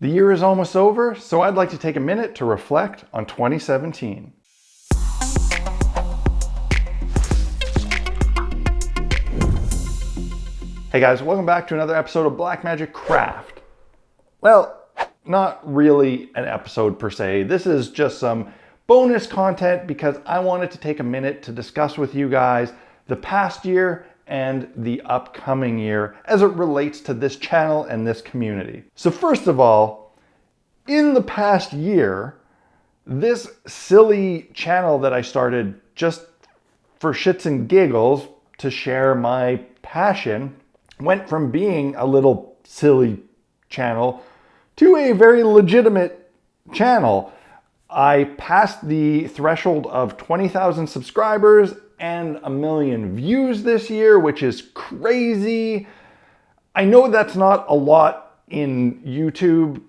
The year is almost over, so I'd like to take a minute to reflect on 2017. Hey guys, welcome back to another episode of Black Magic Craft. Well, not really an episode per se. This is just some bonus content because I wanted to take a minute to discuss with you guys the past year and the upcoming year as it relates to this channel and this community. So first of all, in the past year, this silly channel that I started just for shits and giggles to share my passion went from being a little silly channel to a very legitimate channel. I passed the threshold of 20,000 subscribers and 1 million views this year, which is crazy. I know that's not a lot in YouTube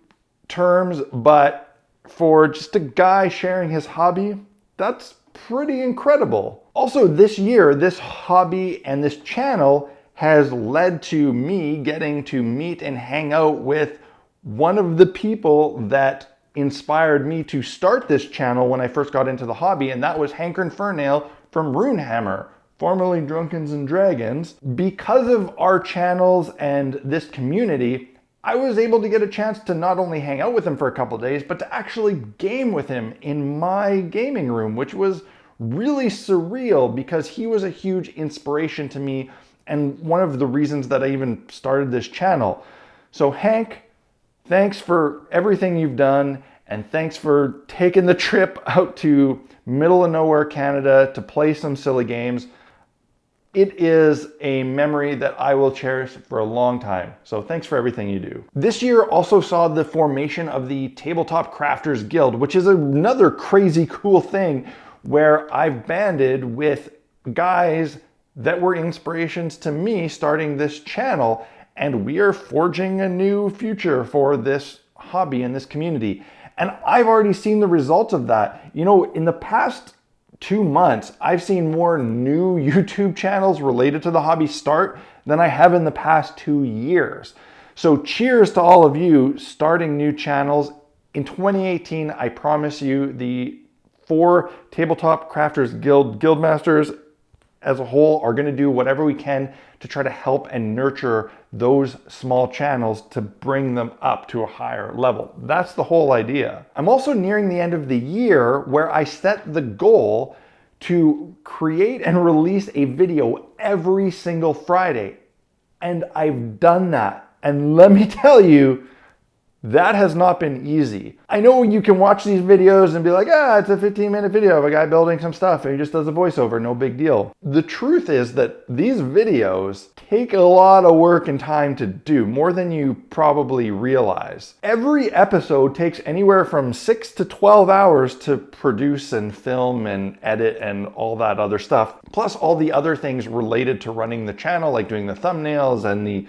terms, but for just a guy sharing his hobby, that's pretty incredible. Also, this year, this hobby and this channel has led to me getting to meet and hang out with one of the people that inspired me to start this channel when I first got into the hobby, and that was Hankern Furnail from Runehammer, formerly Drunkens and Dragons. Because of our channels and this community, I was able to get a chance to not only hang out with him for a couple days, but to actually game with him in my gaming room, which was really surreal because he was a huge inspiration to me and one of the reasons that I even started this channel. So Hank, thanks for everything you've done, and thanks for taking the trip out to middle of nowhere Canada to play some silly games. It is a memory that I will cherish for a long time. So thanks for everything you do. This year also saw the formation of the Tabletop Crafters Guild, which is another crazy cool thing where I've banded with guys that were inspirations to me starting this channel, and we are forging a new future for this hobby and this community. And I've already seen the results of that. You know, in the past 2 months, I've seen more new YouTube channels related to the hobby start than I have in the past 2 years. So cheers to all of you starting new channels. In 2018, I promise you, the 4 Tabletop Crafters Guild Guildmasters as a whole are going to do whatever we can to try to help and nurture those small channels to bring them up to a higher level. That's the whole idea. I'm also nearing the end of the year where I set the goal to create and release a video every single Friday. And I've done that. And let me tell you, that has not been easy. I know you can watch these videos and be like, it's a 15-minute video of a guy building some stuff and he just does a voiceover, no big deal. The truth is that these videos take a lot of work and time to do, more than you probably realize. Every episode takes anywhere from 6 to 12 hours to produce and film and edit and all that other stuff, plus all the other things related to running the channel, like doing the thumbnails and the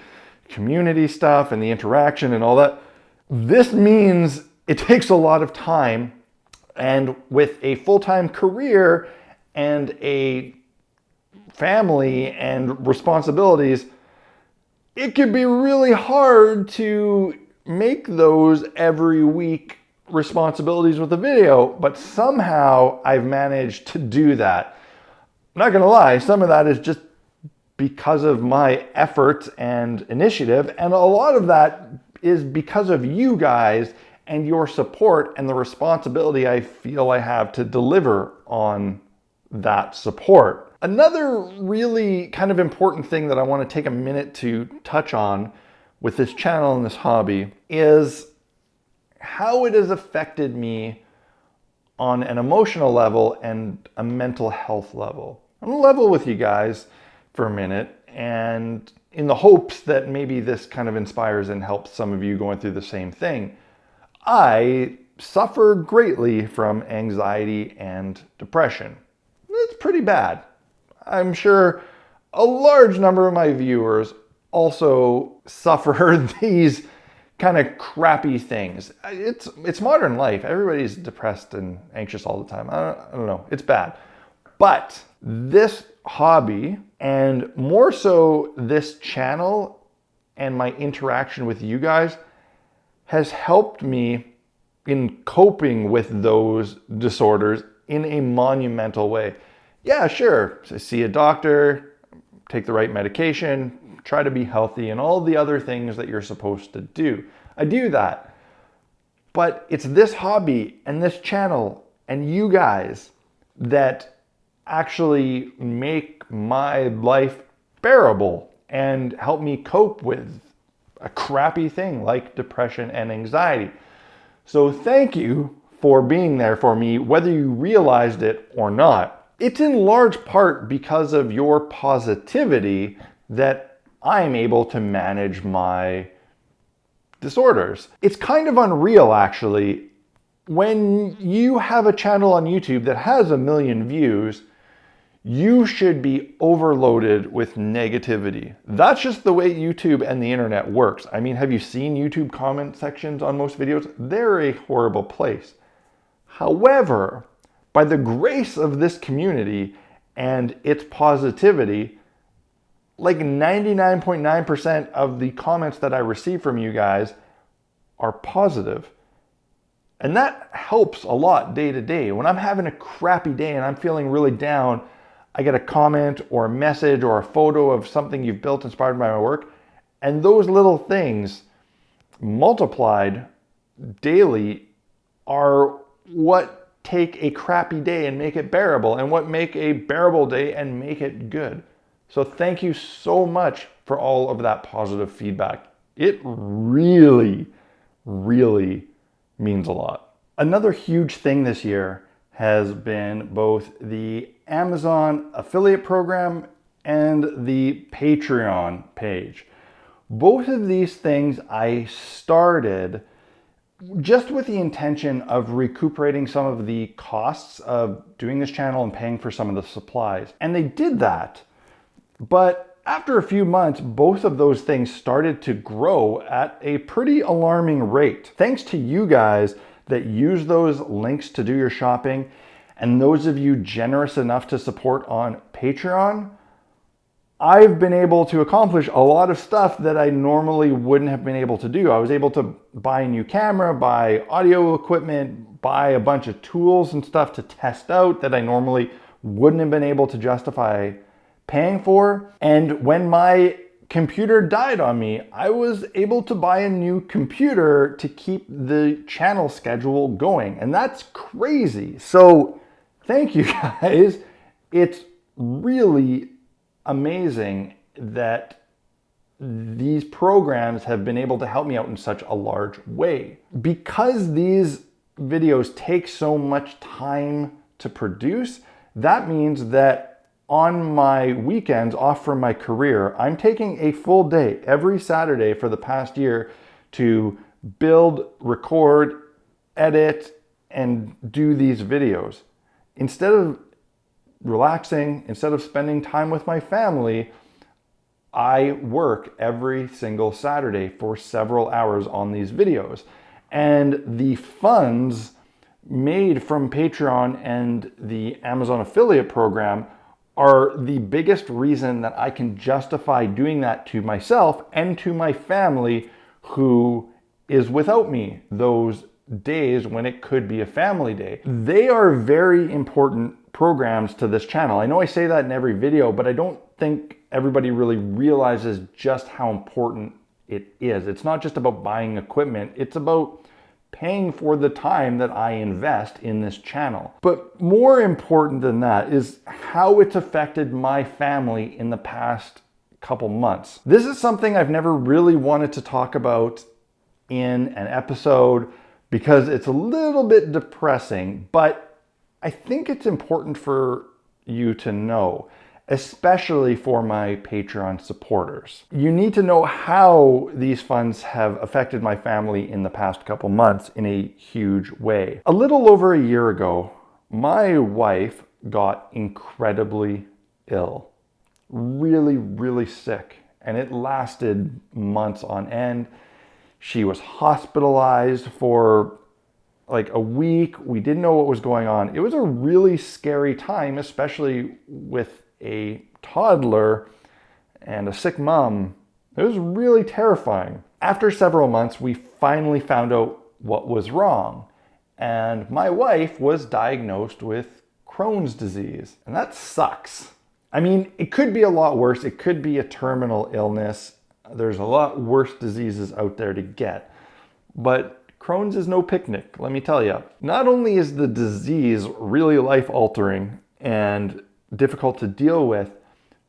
community stuff and the interaction and all that. This means it takes a lot of time, and with a full-time career and a family and responsibilities, it can be really hard to make those every week responsibilities with a video, but somehow I've managed to do that. I'm not gonna lie, some of that is just because of my effort and initiative, and a lot of that is because of you guys and your support and the responsibility I feel I have to deliver on that support. Another really kind of important thing that I want to take a minute to touch on with this channel and this hobby is how it has affected me on an emotional level and a mental health level. I'm gonna level with you guys for a minute, and in the hopes that maybe this kind of inspires and helps some of you going through the same thing. I suffer greatly from anxiety and depression. It's pretty bad. I'm sure a large number of my viewers also suffer these kind of crappy things. It's modern life. Everybody's depressed and anxious all the time. I don't know. It's bad. But this hobby, and more so this channel and my interaction with you guys, has helped me in coping with those disorders in a monumental way. Yeah, sure, so see a doctor, take the right medication, try to be healthy, and all the other things that you're supposed to do. I do that. But it's this hobby and this channel and you guys that actually make my life bearable and help me cope with a crappy thing like depression and anxiety. So thank you for being there for me, whether you realized it or not. It's in large part because of your positivity that I'm able to manage my disorders. It's kind of unreal, actually. When you have a channel on YouTube that has 1 million views, you should be overloaded with negativity. That's just the way YouTube and the internet works. I mean, have you seen YouTube comment sections on most videos? They're a horrible place. However, by the grace of this community and its positivity, like 99.9% of the comments that I receive from you guys are positive. And that helps a lot day to day. When I'm having a crappy day and I'm feeling really down, I get a comment or a message or a photo of something you've built inspired by my work. And those little things multiplied daily are what take a crappy day and make it bearable, and what make a bearable day and make it good. So thank you so much for all of that positive feedback. It really, really means a lot. Another huge thing this year has been both the Amazon affiliate program and the Patreon page. Both of these things I started just with the intention of recuperating some of the costs of doing this channel and paying for some of the supplies. And they did that. But after a few months, both of those things started to grow at a pretty alarming rate. Thanks to you guys that use those links to do your shopping, and those of you generous enough to support on Patreon, I've been able to accomplish a lot of stuff that I normally wouldn't have been able to do. I was able to buy a new camera, buy audio equipment, buy a bunch of tools and stuff to test out that I normally wouldn't have been able to justify paying for. And when my computer died on me, I was able to buy a new computer to keep the channel schedule going. And that's crazy. So thank you guys. It's really amazing that these programs have been able to help me out in such a large way. Because these videos take so much time to produce, that means that on my weekends off from my career, I'm taking a full day every Saturday for the past year to build, record, edit, and do these videos. Instead of relaxing, instead of spending time with my family, I work every single Saturday for several hours on these videos. And the funds made from Patreon and the Amazon affiliate program are the biggest reason that I can justify doing that to myself and to my family who is without me those days when it could be a family day. They are very important programs to this channel. I know I say that in every video, but I don't think everybody really realizes just how important it is. It's not just about buying equipment, it's about paying for the time that I invest in this channel. But more important than that is how it's affected my family in the past couple months. This is something I've never really wanted to talk about in an episode because it's a little bit depressing, but I think it's important for you to know, especially for my Patreon supporters. You need to know how these funds have affected my family in the past couple months in a huge way. A little over a year ago, my wife got incredibly ill, really, really sick, and it lasted months on end. She was hospitalized for like a week. We didn't know what was going on. It was a really scary time, especially with a toddler and a sick mom. It was really terrifying. After several months, we finally found out what was wrong. And my wife was diagnosed with Crohn's disease. And that sucks. I mean, it could be a lot worse. It could be a terminal illness. There's a lot worse diseases out there to get. But Crohn's is no picnic, let me tell you. Not only is the disease really life-altering and difficult to deal with,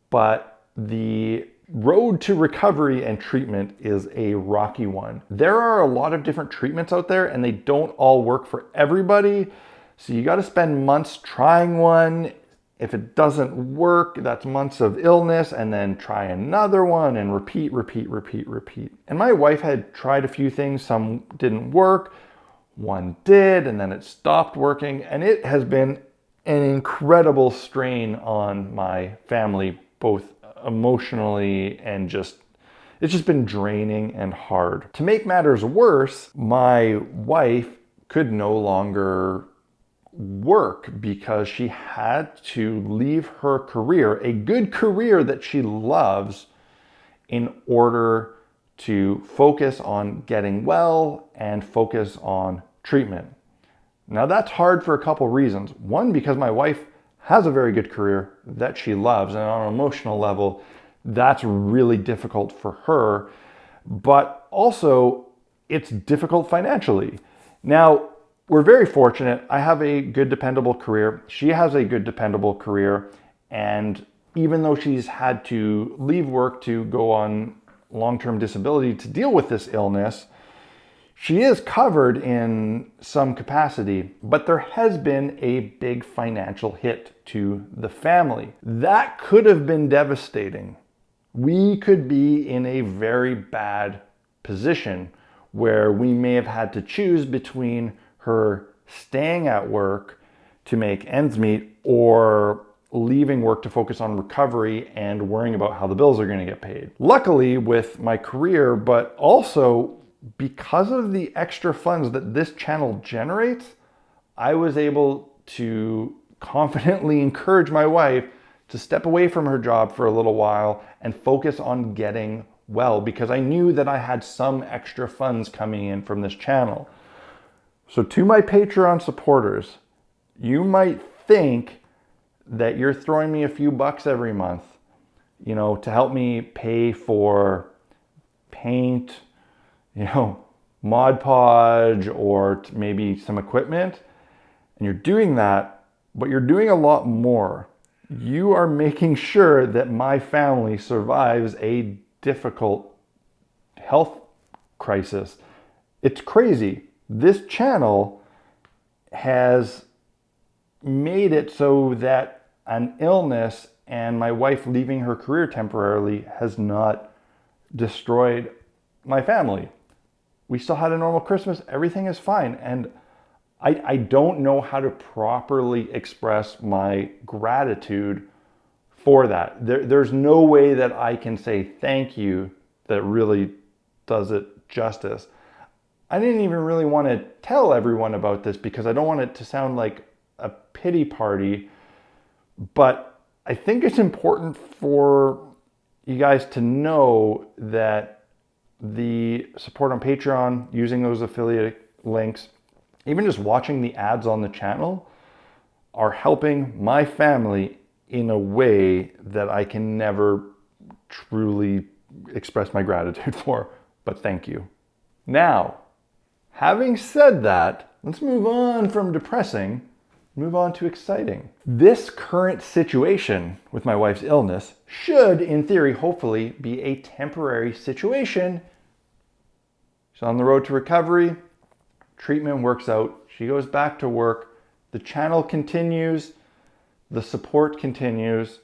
but the road to recovery and treatment is a rocky one. There are a lot of different treatments out there and they don't all work for everybody. So you got to spend months trying one. If it doesn't work, that's months of illness, and then try another one and repeat. And my wife had tried a few things. Some didn't work. One did, and then it stopped working. And it has been an incredible strain on my family, both emotionally and it's just been draining and hard. To make matters worse, my wife could no longer work because she had to leave her career, a good career that she loves, in order to focus on getting well and focus on treatment. Now that's hard for a couple reasons. One, because my wife has a very good career that she loves, and on an emotional level, that's really difficult for her, but also it's difficult financially. Now, we're very fortunate. I have a good, dependable career. She has a good, dependable career. And even though she's had to leave work to go on long-term disability to deal with this illness, she is covered in some capacity. But there has been a big financial hit to the family. That could have been devastating. We could be in a very bad position where we may have had to choose between her staying at work to make ends meet or leaving work to focus on recovery and worrying about how the bills are going to get paid. Luckily, with my career, but also because of the extra funds that this channel generates, I was able to confidently encourage my wife to step away from her job for a little while and focus on getting well, because I knew that I had some extra funds coming in from this channel. So to my Patreon supporters, you might think that you're throwing me a few bucks every month, to help me pay for paint, Mod Podge, or maybe some equipment. And you're doing that, but you're doing a lot more. You are making sure that my family survives a difficult health crisis. It's crazy. This channel has made it so that an illness and my wife leaving her career temporarily has not destroyed my family. We still had a normal Christmas. Everything is fine. And I don't know how to properly express my gratitude for that. There's no way that I can say thank you that really does it justice. I didn't even really want to tell everyone about this because I don't want it to sound like a pity party, but I think it's important for you guys to know that the support on Patreon, using those affiliate links, even just watching the ads on the channel, are helping my family in a way that I can never truly express my gratitude for, but thank you. Now, having said that, let's move on from depressing, move on to exciting. This current situation with my wife's illness should, in theory, hopefully, be a temporary situation. She's on the road to recovery, treatment works out, she goes back to work, the channel continues, the support continues,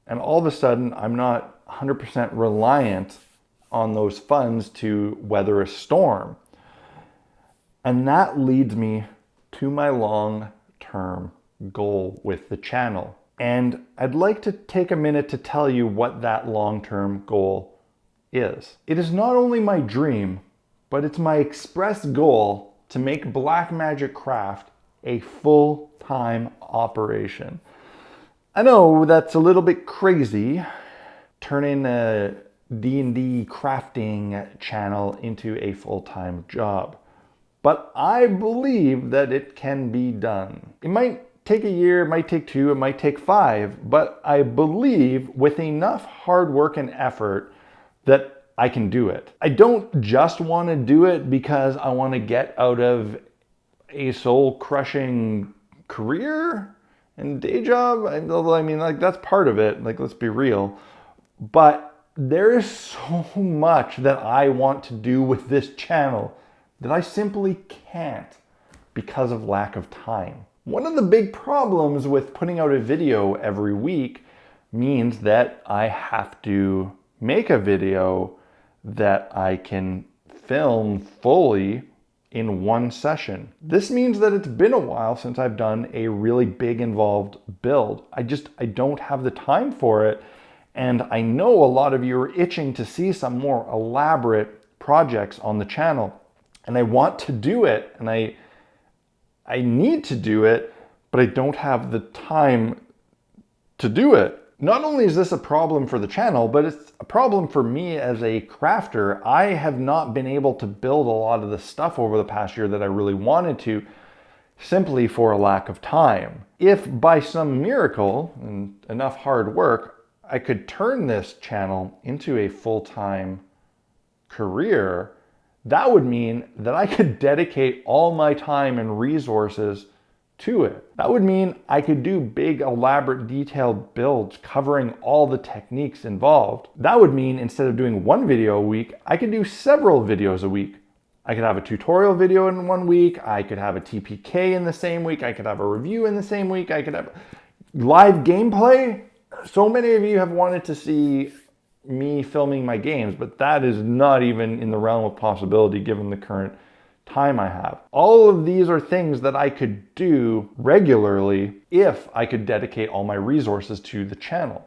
and all of a sudden, I'm not 100% reliant on those funds to weather a storm. And that leads me to my long-term goal with the channel. And I'd like to take a minute to tell you what that long-term goal is. It is not only my dream, but it's my express goal to make Black Magic Craft a full-time operation. I know that's a little bit crazy, turning a D&D crafting channel into a full-time job. But I believe that it can be done. It might take a year, it might take 2, it might take 5, but I believe with enough hard work and effort that I can do it. I don't just want to do it because I want to get out of a soul-crushing career and day job. Although, I mean, like, that's part of it, like, let's be real. But there is so much that I want to do with this channel that I simply can't because of lack of time. One of the big problems with putting out a video every week means that I have to make a video that I can film fully in one session. This means that it's been a while since I've done a really big involved build. I don't have the time for it. And I know a lot of you are itching to see some more elaborate projects on the channel. And I want to do it, and I need to do it, but I don't have the time to do it. Not only is this a problem for the channel, but it's a problem for me as a crafter. I have not been able to build a lot of the stuff over the past year that I really wanted to, simply for a lack of time. If by some miracle and enough hard work, I could turn this channel into a full-time career, that would mean that I could dedicate all my time and resources to it. That would mean I could do big, elaborate, detailed builds covering all the techniques involved. That would mean instead of doing one video a week, I could do several videos a week. I could have a tutorial video in one week. I could have a TPK in the same week. I could have a review in the same week. I could have live gameplay. So many of you have wanted to see me filming my games, but that is not even in the realm of possibility given the current time I have. All of these are things that I could do regularly if I could dedicate all my resources to the channel.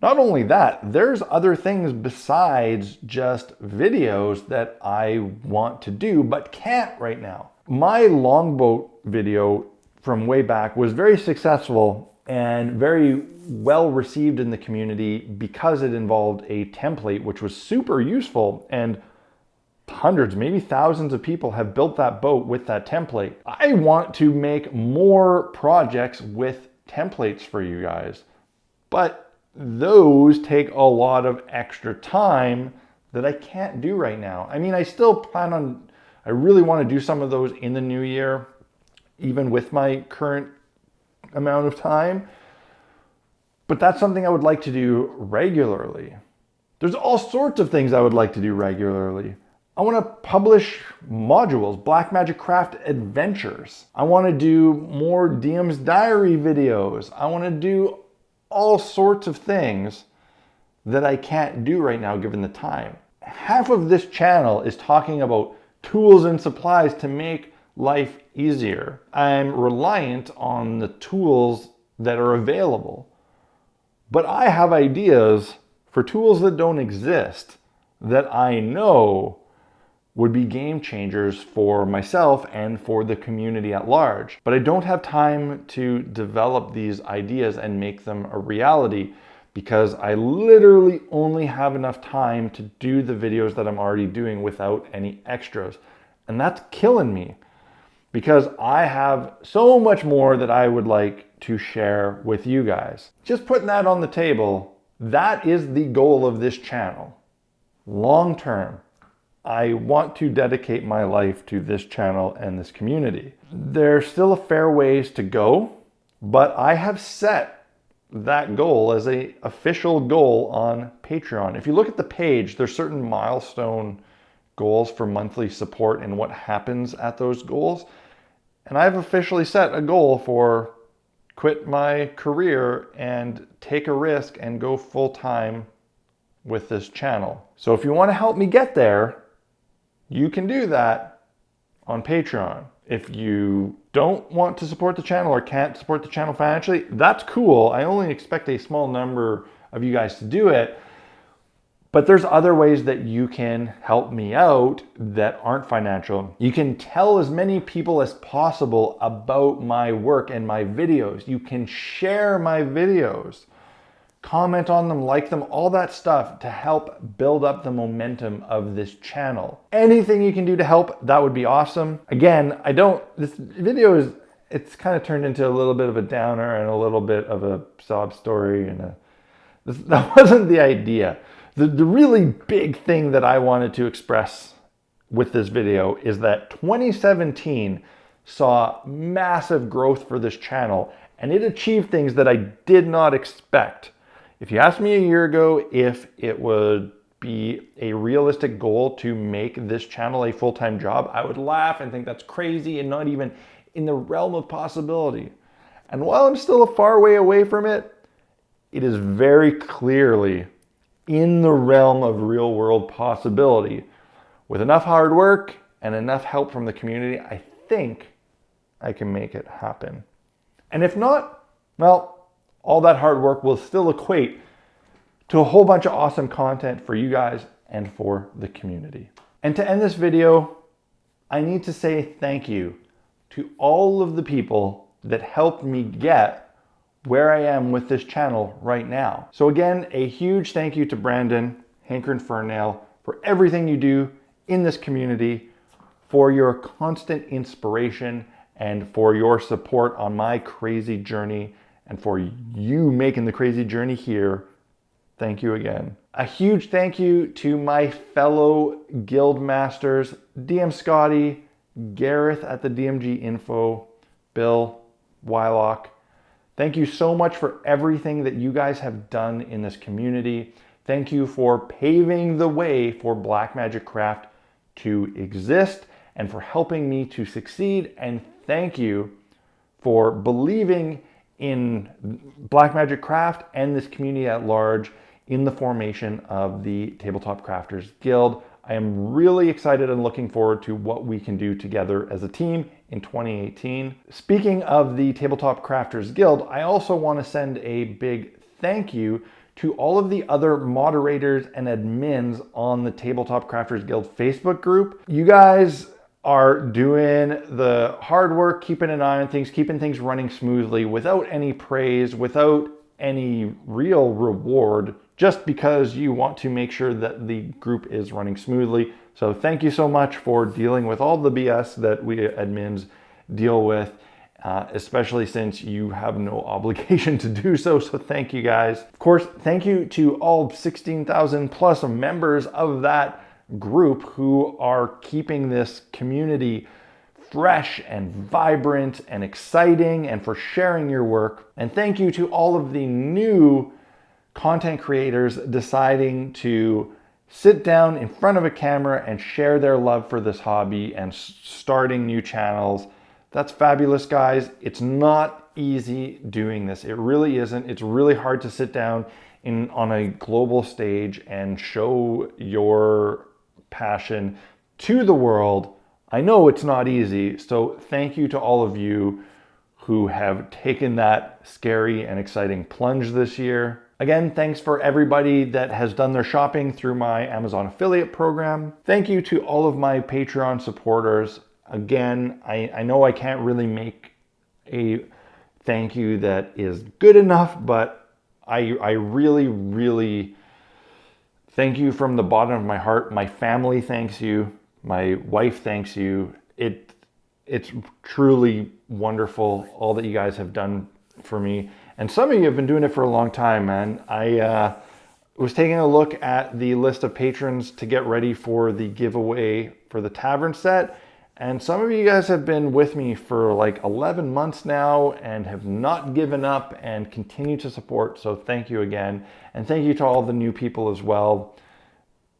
Not only that, there's other things besides just videos that I want to do but can't right now. My longboat video from way back was very successful and very well received in the community because it involved a template which was super useful, and hundreds, maybe thousands of people have built that boat with that template. I want to make more projects with templates for you guys, but those take a lot of extra time that I can't do right now. I mean, I really want to do some of those in the new year, even with my current amount of time, but that's something I would like to do regularly. There's all sorts of things I would like to do regularly. I want to publish modules, Blackmagic Craft adventures. I want to do more DM's Diary videos. I want to do all sorts of things that I can't do right now given the time. Half of this channel is talking about tools and supplies to make life easier. I'm reliant on the tools that are available. But I have ideas for tools that don't exist that I know would be game changers for myself and for the community at large. But I don't have time to develop these ideas and make them a reality because I literally only have enough time to do the videos that I'm already doing without any extras. And that's killing me because I have so much more that I would like to share with you guys. Just putting that on the table, that is the goal of this channel. Long term, I want to dedicate my life to this channel and this community. There's still a fair ways to go, but I have set that goal as an official goal on Patreon. If you look at the page, there's certain milestone goals for monthly support and what happens at those goals. And I've officially set a goal for quit my career and take a risk and go full-time with this channel. So if you want to help me get there, you can do that on Patreon. If you don't want to support the channel or can't support the channel financially, that's cool. I only expect a small number of you guys to do it. But there's other ways that you can help me out that aren't financial. You can tell as many people as possible about my work and my videos. You can share my videos. comment on them, like them, all that stuff to help build up the momentum of this channel. Anything you can do to help, that would be awesome. Again, this video it's kind of turned into a little bit of a downer and a little bit of a sob story, and that wasn't the idea. The really big thing that I wanted to express with this video is that 2017 saw massive growth for this channel, and it achieved things that I did not expect. If you asked me a year ago if it would be a realistic goal to make this channel a full-time job, I would laugh and think that's crazy and not even in the realm of possibility. And while I'm still a far way away from it, it is very clearly in the realm of real-world possibility. With enough hard work and enough help from the community, I think I can make it happen. And if not, well, all that hard work will still equate to a whole bunch of awesome content for you guys and for the community. And to end this video, I need to say thank you to all of the people that helped me get where I am with this channel right now. So again, a huge thank you to Brandon, Hanker and Fernail, for everything you do in this community, for your constant inspiration, and for your support on my crazy journey, and for you making the crazy journey here. Thank you again. A huge thank you to my fellow guild masters, DM Scotty, Gareth at the DMG Info, Bill, Wylock. Thank you so much for everything that you guys have done in this community. Thank you for paving the way for Black Magic Craft to exist and for helping me to succeed. And thank you for believing in Black Magic Craft and this community at large in the formation of the Tabletop Crafters Guild. I am really excited and looking forward to what we can do together as a team in 2018. Speaking of the Tabletop Crafters Guild, I also want to send a big thank you to all of the other moderators and admins on the Tabletop Crafters Guild Facebook group. You guys are doing the hard work, keeping an eye on things, keeping things running smoothly without any praise, without any real reward, just because you want to make sure that the group is running smoothly. So thank you so much for dealing with all the BS that we admins deal with, especially since you have no obligation to do so. So thank you guys. Of course, thank you to all 16,000 plus members of that group who are keeping this community fresh and vibrant and exciting, and for sharing your work. And thank you to all of the new content creators deciding to sit down in front of a camera and share their love for this hobby and starting new channels. That's fabulous, guys. It's not easy doing this. It really isn't. It's really hard to sit down on a global stage and show your passion to the world. I know it's not easy, so thank you to all of you who have taken that scary and exciting plunge this year. Again, thanks for everybody that has done their shopping through my Amazon affiliate program. Thank you to all of my Patreon supporters. Again, I know I can't really make a thank you that is good enough, but I really, really thank you from the bottom of my heart. My family thanks you. My wife thanks you. It's truly wonderful, all that you guys have done for me. And some of you have been doing it for a long time, man. I was taking a look at the list of patrons to get ready for the giveaway for the tavern set. And some of you guys have been with me for like 11 months now and have not given up and continue to support. So thank you again. And thank you to all the new people as well.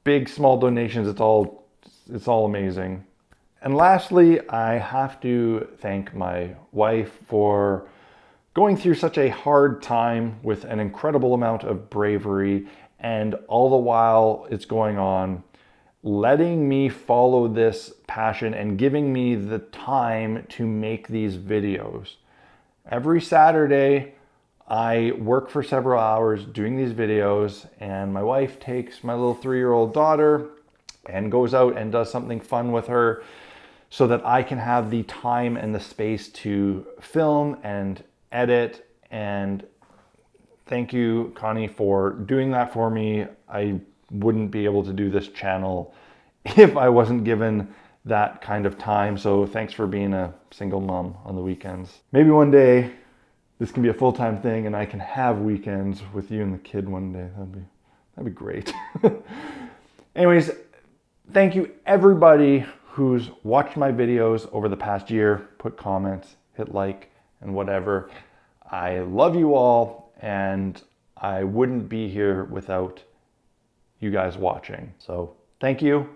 Big, small donations, it's all amazing. And lastly, I have to thank my wife for going through such a hard time with an incredible amount of bravery, and all the while it's going on, letting me follow this passion and giving me the time to make these videos. Every Saturday, I work for several hours doing these videos, and my wife takes my little 3-year-old daughter and goes out and does something fun with her so that I can have the time and the space to film and edit and thank you, Connie, for doing that for me. I wouldn't be able to do this channel if I wasn't given that kind of time. So thanks for being a single mom on the weekends. Maybe one day this can be a full-time thing and I can have weekends with you and the kid one day. That'd be great. Anyways, thank you everybody who's watched my videos over the past year, put comments, hit like, and whatever. I love you all, and I wouldn't be here without you guys watching. So thank you.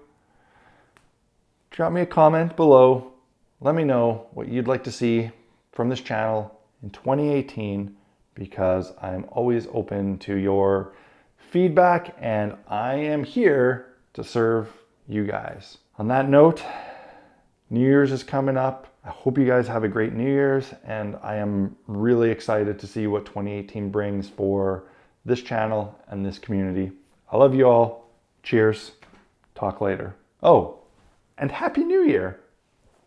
Drop me a comment below. Let me know what you'd like to see from this channel in 2018, because I'm always open to your feedback and I am here to serve you guys. On that note, New Year's is coming up. I hope you guys have a great New Year's, and I am really excited to see what 2018 brings for this channel and this community. I love you all. Cheers. Talk later. Oh, and Happy New Year.